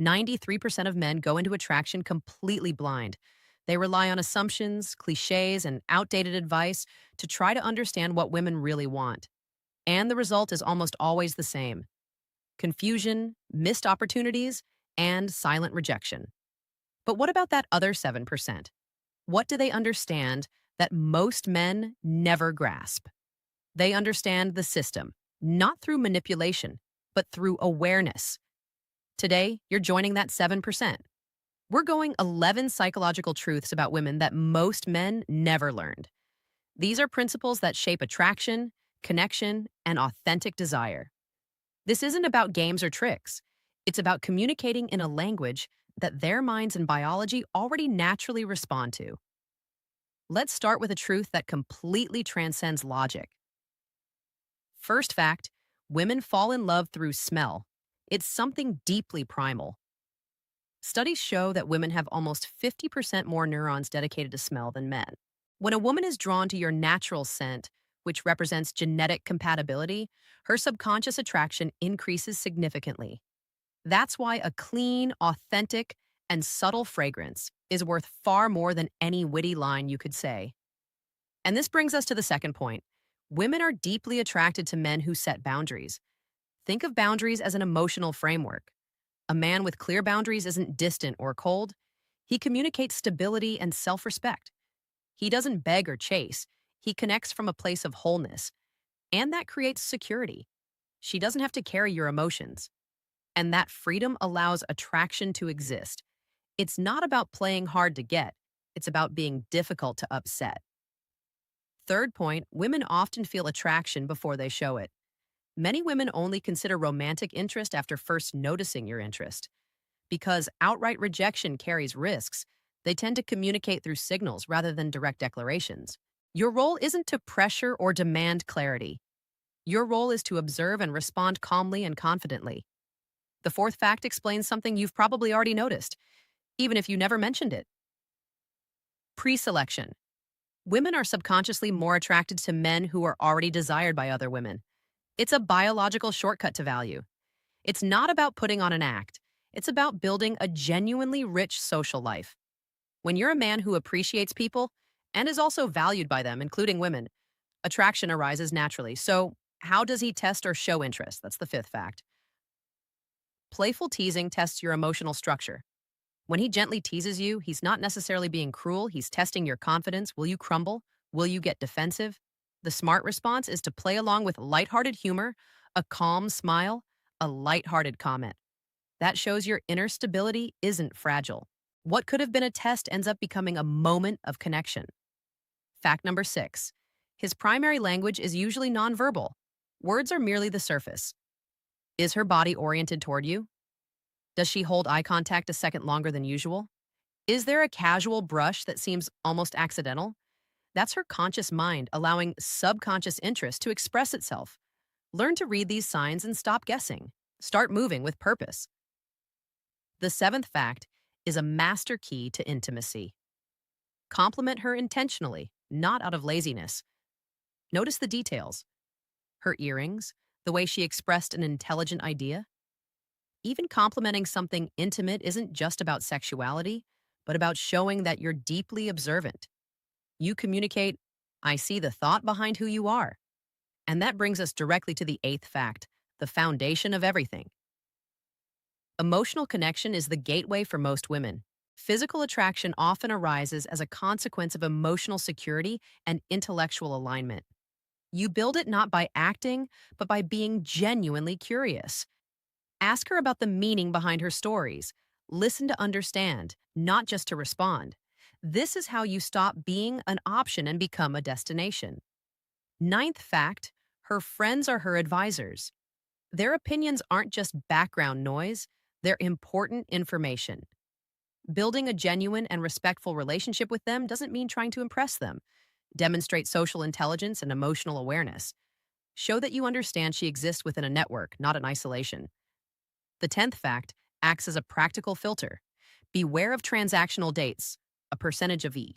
93% of men go into attraction completely blind. They rely on assumptions, cliches, and outdated advice to try to understand what women really want. And the result is almost always the same: confusion, missed opportunities, and silent rejection. But what about that other 7%? What do they understand that most men never grasp? They understand the system, not through manipulation, but through awareness. Today, you're joining that 7%. We're going 11 psychological truths about women that most men never learned. These are principles that shape attraction, connection, and authentic desire. This isn't about games or tricks. It's about communicating in a language that their minds and biology already naturally respond to. Let's start with a truth that completely transcends logic. First fact: women fall in love through smell. It's something deeply primal. Studies show that women have almost 50% more neurons dedicated to smell than men. When a woman is drawn to your natural scent, which represents genetic compatibility, her subconscious attraction increases significantly. That's why a clean, authentic, and subtle fragrance is worth far more than any witty line you could say. And this brings us to the second point. Women are deeply attracted to men who set boundaries. Think of boundaries as an emotional framework. A man with clear boundaries isn't distant or cold. He communicates stability and self respect. He doesn't beg or chase. He connects from a place of wholeness. And that creates security. She doesn't have to carry your emotions. And that freedom allows attraction to exist. It's not about playing hard to get, it's about being difficult to upset. Third point: women often feel attraction before they show it. Many women only consider romantic interest after first noticing your interest. Because outright rejection carries risks, they tend to communicate through signals rather than direct declarations. Your role isn't to pressure or demand clarity. Your role is to observe and respond calmly and confidently. The fourth fact explains something you've probably already noticed, even if you never mentioned it. Pre-selection. Women are subconsciously more attracted to men who are already desired by other women. It's a biological shortcut to value. It's not about putting on an act. It's about building a genuinely rich social life. When you're a man who appreciates people and is also valued by them, including women, attraction arises naturally. So, how does he test or show interest? That's the fifth fact. Playful teasing tests your emotional structure. When he gently teases you, he's not necessarily being cruel. He's testing your confidence. Will you crumble? Will you get defensive? The smart response is to play along with lighthearted humor, a calm smile, a lighthearted comment. That shows your inner stability isn't fragile. What could have been a test ends up becoming a moment of connection. Fact number 6. His primary language is usually nonverbal. Words are merely the surface. Is her body oriented toward you? Does she hold eye contact a second longer than usual? Is there a casual brush that seems almost accidental? That's her conscious mind allowing subconscious interest to express itself. Learn to read these signs and stop guessing. Start moving with purpose. The seventh fact is a master key to intimacy. Compliment her intentionally, not out of laziness. Notice the details: her earrings, the way she expressed an intelligent idea. Even complimenting something intimate isn't just about sexuality, but about showing that you're deeply observant. You communicate, "I see the thought behind who you are." And that brings us directly to the eighth fact, the foundation of everything. Emotional connection is the gateway for most women. Physical attraction often arises as a consequence of emotional security and intellectual alignment. You build it not by acting, but by being genuinely curious. Ask her about the meaning behind her stories. Listen to understand, not just to respond. This is how you stop being an option and become a destination. Ninth fact: her friends are her advisors. Their opinions aren't just background noise, they're important information. Building a genuine and respectful relationship with them doesn't mean trying to impress them. Demonstrate social intelligence and emotional awareness. Show that you understand she exists within a network, not in isolation. The 10th fact acts as a practical filter. Beware of transactional dates, a percentage of E.